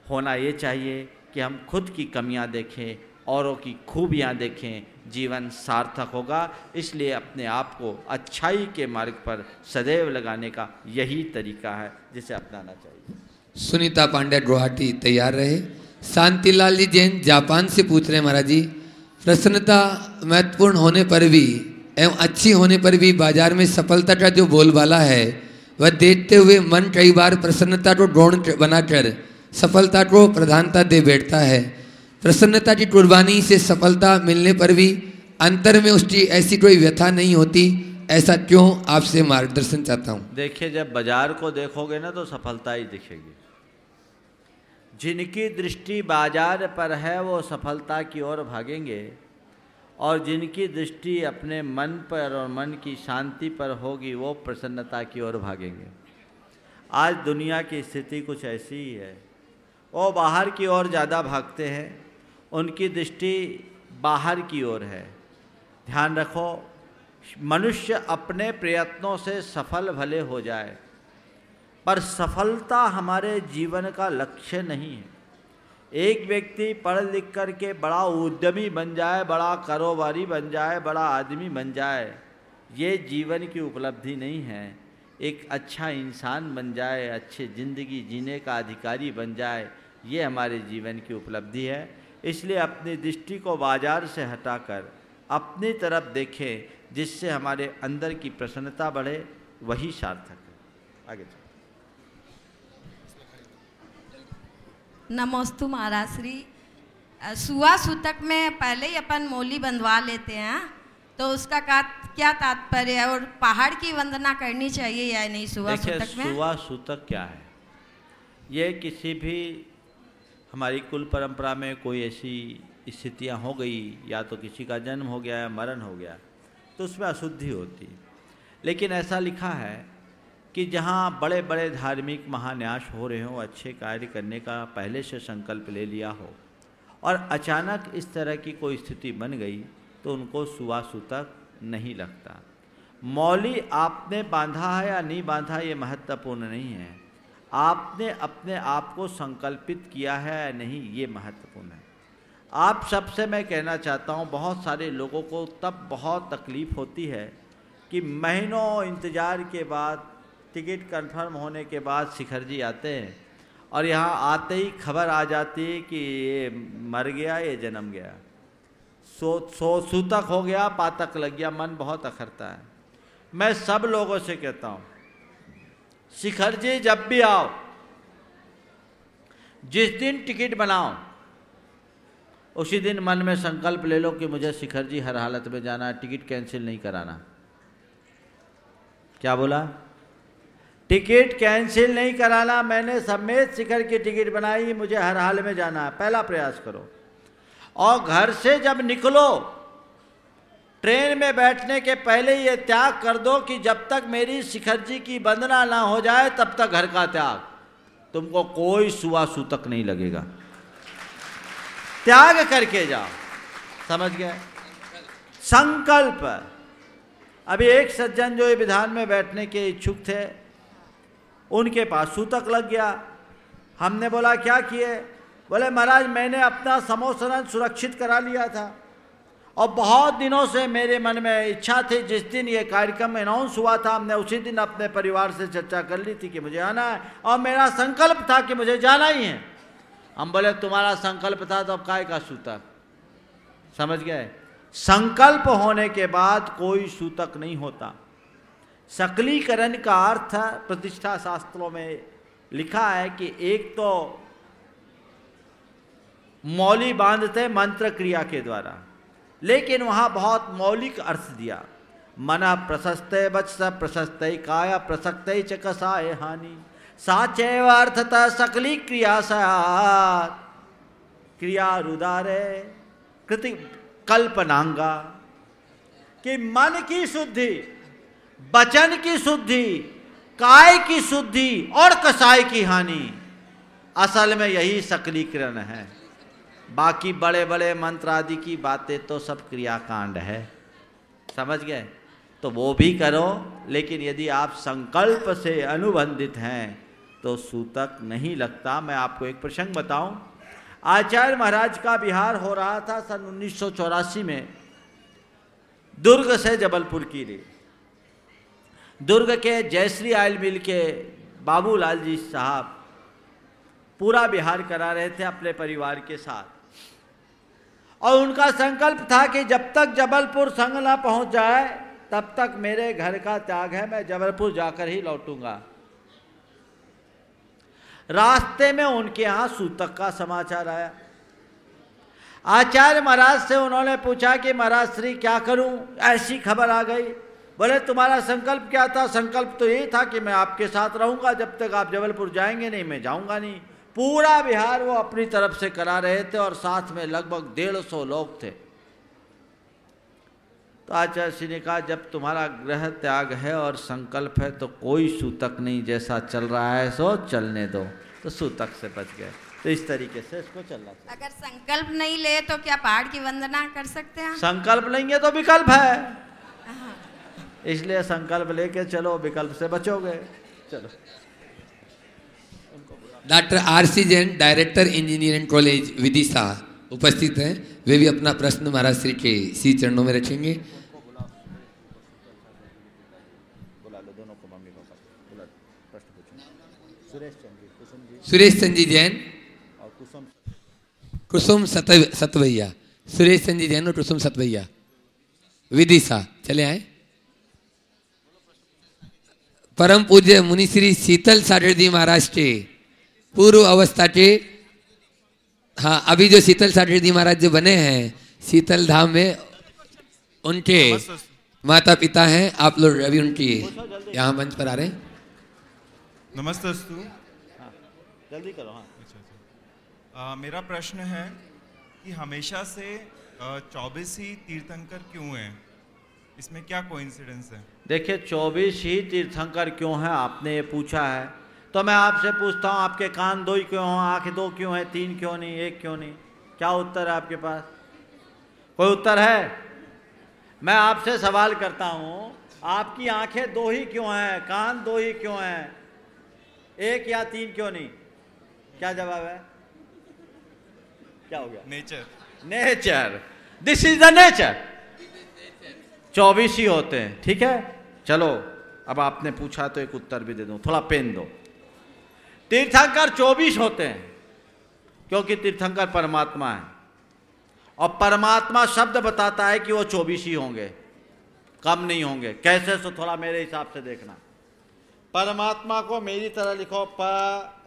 होना ये चाहिए कि हम खुद की कमियाँ देखें, औरों की खूबियाँ देखें, जीवन सार्थक होगा। इसलिए अपने आप को अच्छाई के मार्ग पर सदैव लगाने का यही तरीका है जिसे अपनाना चाहिए। सुनीता पांड्या गुवाहाटी तैयार रहे। शांतिलाल जी जैन जापान से पूछ रहे हैं, महाराज जी, प्रसन्नता महत्वपूर्ण होने पर भी एवं अच्छी होने पर भी बाजार में सफलता का जो बोलबाला है वह देखते हुए मन कई बार प्रसन्नता को गौण बनाकर सफलता को प्रधानता दे बैठता है। प्रसन्नता की कुर्बानी से सफलता मिलने पर भी अंतर में उसकी ऐसी कोई व्यथा नहीं होती, ऐसा क्यों? आपसे मार्गदर्शन चाहता हूँ। देखिए, जब बाजार को देखोगे ना तो सफलता ही दिखेगी। जिनकी दृष्टि बाजार पर है वो सफलता की ओर भागेंगे, और जिनकी दृष्टि अपने मन पर और मन की शांति पर होगी वो प्रसन्नता की ओर भागेंगे। आज दुनिया की स्थिति कुछ ऐसी ही है, वो बाहर की ओर ज़्यादा भागते हैं, उनकी दृष्टि बाहर की ओर है। ध्यान रखो, मनुष्य अपने प्रयत्नों से सफल भले हो जाए, पर सफलता हमारे जीवन का लक्ष्य नहीं है। एक व्यक्ति पढ़ लिख कर के बड़ा उद्यमी बन जाए, बड़ा कारोबारी बन जाए, बड़ा आदमी बन जाए, ये जीवन की उपलब्धि नहीं है। एक अच्छा इंसान बन जाए, अच्छी ज़िंदगी जीने का अधिकारी बन जाए, ये हमारे जीवन की उपलब्धि है। इसलिए अपनी दृष्टि को बाजार से हटाकर अपनी तरफ देखें, जिससे हमारे अंदर की प्रसन्नता बढ़े, वही सार्थक है। आगे चलो। नमोस्तु महाराज श्री। सुआ सूतक में पहले ही अपन मोली बंधवा लेते हैं, तो उसका क्या तात्पर्य है, और पहाड़ की वंदना करनी चाहिए या नहीं सुआ सूतक में? सुआ सूतक क्या है? ये किसी भी हमारी कुल परंपरा में कोई ऐसी स्थितियाँ हो गई, या तो किसी का जन्म हो गया या मरण हो गया, तो उसमें अशुद्धि होती। लेकिन ऐसा लिखा है कि जहाँ बड़े बड़े धार्मिक महान्यास हो रहे हों, अच्छे कार्य करने का पहले से संकल्प ले लिया हो, और अचानक इस तरह की कोई स्थिति बन गई, तो उनको सुआ सूतक नहीं लगता। मौली आपने बांधा है या नहीं बांधा, ये महत्वपूर्ण नहीं है। आपने अपने आप को संकल्पित किया है या नहीं, ये महत्वपूर्ण है। आप सबसे मैं कहना चाहता हूँ, बहुत सारे लोगों को तब बहुत तकलीफ़ होती है कि महीनों इंतज़ार के बाद, टिकट कंफर्म होने के बाद शिखर जी आते हैं, और यहाँ आते ही खबर आ जाती है कि ये मर गया, ये जन्म गया, सूतक हो गया, पातक लग गया, मन बहुत अखरता है। मैं सब लोगों से कहता हूँ, शिखर जी जब भी आओ, जिस दिन टिकट बनाओ, उसी दिन मन में संकल्प ले लो कि मुझे शिखर जी हर हालत में जाना है, टिकट कैंसिल नहीं कराना। क्या बोला? टिकट कैंसिल नहीं कराना। मैंने समेत शिखर की टिकट बनाई, मुझे हर हाल में जाना है, पहला प्रयास करो। और घर से जब निकलो, ट्रेन में बैठने के पहले ये त्याग कर दो कि जब तक मेरी शिखर जी की वंदना ना हो जाए तब तक घर का त्याग। तुमको कोई सुआ सूतक नहीं लगेगा, त्याग करके जाओ। समझ गए? संकल्प। अभी एक सज्जन जो विधान में बैठने के इच्छुक थे, उनके पास सूतक लग गया। हमने बोला क्या किए? बोले महाराज मैंने अपना समोसरण सुरक्षित करा लिया था, और बहुत दिनों से मेरे मन में इच्छा थी, जिस दिन ये कार्यक्रम अनाउंस हुआ था, हमने उसी दिन अपने परिवार से चर्चा कर ली थी कि मुझे आना है, और मेरा संकल्प था कि मुझे जाना ही है। हम बोले तुम्हारा संकल्प था तो अब काय का सूतक? समझ गए? संकल्प होने के बाद कोई सूतक नहीं होता। सकलीकरण का अर्थ प्रतिष्ठा शास्त्रों में लिखा है कि एक तो मौली बांधते मंत्र क्रिया के द्वारा, लेकिन वहाँ बहुत मौलिक अर्थ दिया। मना प्रशस्ते वत्स प्रशस्ते काया प्रसक्ते च कसाय हानि साचैव अर्थतः सकली क्रिया सयात् क्रिया रुदारे कृति कल्पनांगा। कि मन की शुद्धि, वचन की शुद्धि, काय की शुद्धि और कसाय की हानि, असल में यही सकलीकरण है। बाकी बड़े बड़े मंत्र आदि की बातें तो सब क्रियाकांड है। समझ गए? तो वो भी करो, लेकिन यदि आप संकल्प से अनुबंधित हैं तो सूतक नहीं लगता। मैं आपको एक प्रसंग बताऊं। आचार्य महाराज का विहार हो रहा था सन 1984 में, दुर्ग से जबलपुर की लिए। दुर्ग के जयश्री ऑयल मिल के बाबूलाल जी साहब पूरा विहार करा रहे थे अपने परिवार के साथ, और उनका संकल्प था कि जब तक जबलपुर संग ना पहुंच जाए तब तक मेरे घर का त्याग है, मैं जबलपुर जाकर ही लौटूंगा। रास्ते में उनके यहाँ सूतक का समाचार आया। आचार्य महाराज से उन्होंने पूछा कि महाराज श्री क्या करूं, ऐसी खबर आ गई। बोले तुम्हारा संकल्प क्या था? संकल्प तो यही था कि मैं आपके साथ रहूंगा, जब तक आप जबलपुर जाएंगे नहीं मैं जाऊंगा नहीं। पूरा विहार वो अपनी तरफ से करा रहे थे, और साथ में लगभग 150 लोग थे। तो आचार्य श्री ने कहा जब तुम्हारा ग्रह त्याग है और संकल्प है तो कोई सूतक नहीं, जैसा चल रहा है सो चलने दो। तो सूतक से बच गए। तो इस तरीके से इसको चलना चाहिए। अगर संकल्प नहीं ले तो क्या पहाड़ की वंदना कर सकते हैं? संकल्प लेंगे तो विकल्प है, इसलिए संकल्प लेके चलो, विकल्प से बचोगे। चलो। Doctor RC. Jain, director engineering college Vidisha उपस्थित हैं। वे भी अपना प्रश्न महाराज श्री के श्री चरणों में रखेंगे। बुला लो दोनों को, मम्मी पापा बुला लो, प्रश्न पूछो। सुरेश चंद जी, कुसुम जी, सुरेश चंद जी जैन और कुसुम सतवैया, सुरेश चंद जी जैन और कुसुम सतवैया विदिशा, चले आए। परम पूज्य मुनि श्री शीतल साटर्जी महाराज के पूर्व अवस्था के, हाँ अभी जो शीतल साटर्जी महाराज जो बने हैं शीतल धाम में, उनके माता पिता हैं। आप लोग अभी उनकी यहाँ मंच पर आ रहे हैं। नमस्तेस्तु। हाँ, जल्दी करो। हाँ अच्छा। मेरा प्रश्न है कि हमेशा से 24 ही तीर्थंकर क्यों हैं? इसमें क्या कोइंसिडेंस है? देखिए 24 ही तीर्थंकर क्यों हैं आपने ये पूछा है, तो मैं आपसे पूछता हूँ आपके कान 2 ही क्यों हैं, आँखें 2 क्यों हैं, 3 क्यों नहीं, 1 क्यों नहीं? क्या उत्तर है आपके पास? कोई उत्तर है? मैं आपसे सवाल करता हूँ आपकी आंखें 2 ही क्यों हैं, कान 2 ही क्यों हैं, 1 या 3 क्यों नहीं? क्या जवाब है? क्या हो गया? Nature. Nature, this is the nature. 24 ही होते हैं, ठीक है। चलो अब आपने पूछा तो एक उत्तर भी दे दूं, थोड़ा पेन दो। तीर्थंकर 24 होते हैं क्योंकि तीर्थंकर परमात्मा है और परमात्मा शब्द बताता है कि वो 24 ही होंगे, कम नहीं होंगे। कैसे? तो थोड़ा मेरे हिसाब से देखना। परमात्मा को मेरी तरह लिखो, प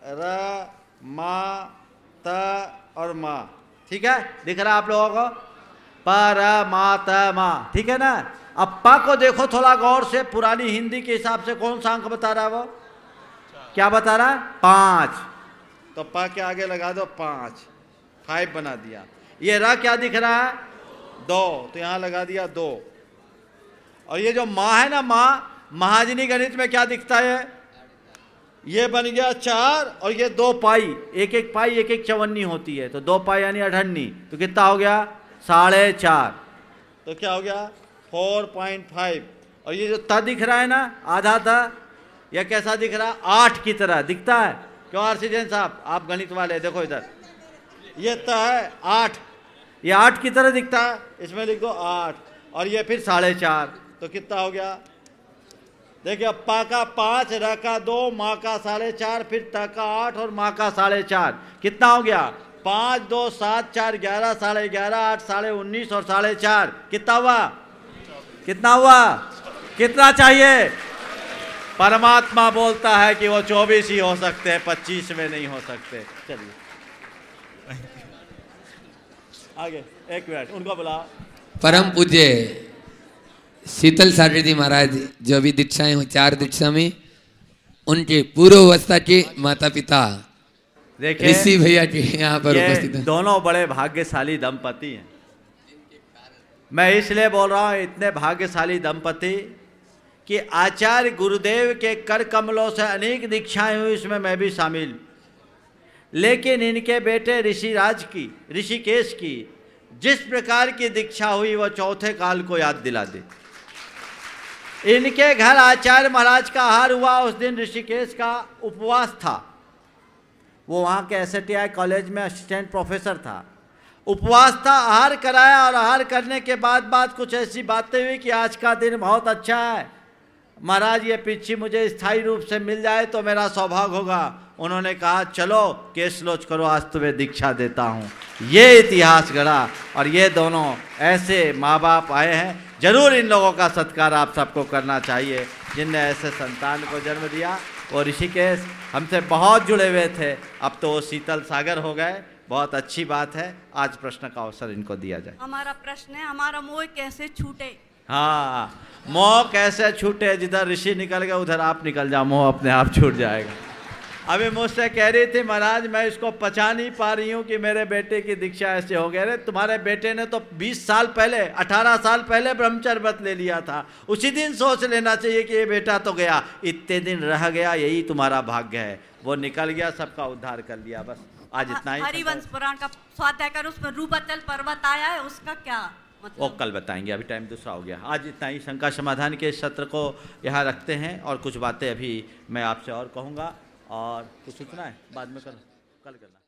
र मा त और मा, ठीक है? दिख रहा है आप लोगों को? प र मा त मा, ठीक है ना? अब पा को देखो थोड़ा गौर से, पुरानी हिंदी के हिसाब से कौन सा अंक बता रहा है वो? क्या बता रहा है? 5। तो पा के आगे लगा दो 5, 5 बना दिया। ये रा क्या दिख रहा है? 2, तो यहां लगा दिया 2। और ये जो माँ है ना, माँ महाजनी गणित में क्या दिखता है? ये बन गया 4 और ये 2 पाई, एक पाई 1 चवन्नी होती है, तो 2 पाई यानी 18, तो कितना हो गया? 4.5। तो क्या हो गया? 4.5। और ये जो त दिख रहा है ना, आधा था, यह कैसा दिख रहा? 8 की तरह दिखता है। क्यों आरसी जैन साहब, आप गणित वाले, देखो इधर, ये त है 8, ये 8 की तरह दिखता है, इसमें लिख दो 8, और ये फिर 4.5, तो कितना हो गया? देखिए पा का 5, र का 2, माँ का 4.5, फिर त का 8 और माँ का 4.5, कितना हो गया? 5, 2, 7, 4, 11, 11.5, 8, 19.5 और 4.5, कितना हुआ? कितना हुआ? कितना चाहिए? परमात्मा बोलता है कि वो 24 ही हो सकते हैं, 25 में नहीं हो सकते। चलिए आगे, 1 मिनट उनको बुलाओ। परम पूज्य शीतल साटर्जी महाराज जो अभी दीक्षाएं हुई 4 दीक्षा में, उनके पूर्व अवस्था के माता पिता देखिए ऋषि भैया के यहाँ पर उपस्थित हैं। दोनों बड़े भाग्यशाली दंपति हैं। मैं इसलिए बोल रहा हूँ इतने भाग्यशाली दंपति कि आचार्य गुरुदेव के कर कमलों से अनेक दीक्षाएं हुई, इसमें मैं भी शामिल, लेकिन इनके बेटे ऋषिकेश की जिस प्रकार की दीक्षा हुई वो चौथे काल को याद दिला दी। इनके घर आचार्य महाराज का आहार हुआ, उस दिन ऋषिकेश का उपवास था। वो वहाँ के SATI कॉलेज में असिस्टेंट प्रोफेसर था। उपवास था, आहार कराया और आहार करने के बाद कुछ ऐसी बातें हुई कि आज का दिन बहुत अच्छा है महाराज, ये पिच्छी मुझे स्थायी रूप से मिल जाए तो मेरा सौभाग्य होगा। उन्होंने कहा चलो केस लोच करो, आज तुम्हें दीक्षा देता हूँ। ये इतिहास गढ़ा और ये दोनों ऐसे माँ बाप आए हैं। जरूर इन लोगों का सत्कार आप सबको करना चाहिए जिनने ऐसे संतान को जन्म दिया। वो ऋषिकेश हमसे बहुत जुड़े हुए थे, अब तो वो शीतल सागर हो गए। बहुत अच्छी बात है, आज प्रश्न का अवसर इनको दिया जाए। हमारा प्रश्न है, हमारा मोह कैसे छूटे? हाँ, मोह कैसे छूटे? जिधर ऋषि निकल गए उधर आप निकल जाओ, मोह अपने आप छूट जाएगा। अभी मुझसे कह रही थी महाराज मैं इसको पचा नहीं पा रही हूँ कि मेरे बेटे की दीक्षा ऐसे हो गए। अरे तुम्हारे बेटे ने तो 20 साल पहले 18 साल पहले ब्रह्मचर्य व्रत ले लिया था, उसी दिन सोच लेना चाहिए कि ये बेटा तो गया, इतने दिन रह गया, यही तुम्हारा भाग्य है। वो निकल गया, सबका उद्धार कर लिया। बस आज इतना ही। हरिवंश पुराण का स्वाध्याय कर, उसमें रूपाचल पर्वत आया है, उसका क्या मतलब? वो कल बताएंगे, अभी टाइम दूसरा हो गया। आज इतना ही। शंका समाधान के सत्र को यहाँ रखते हैं और कुछ बातें अभी मैं आपसे और कहूँगा। और कुछ सूचना है बाद में कल करना।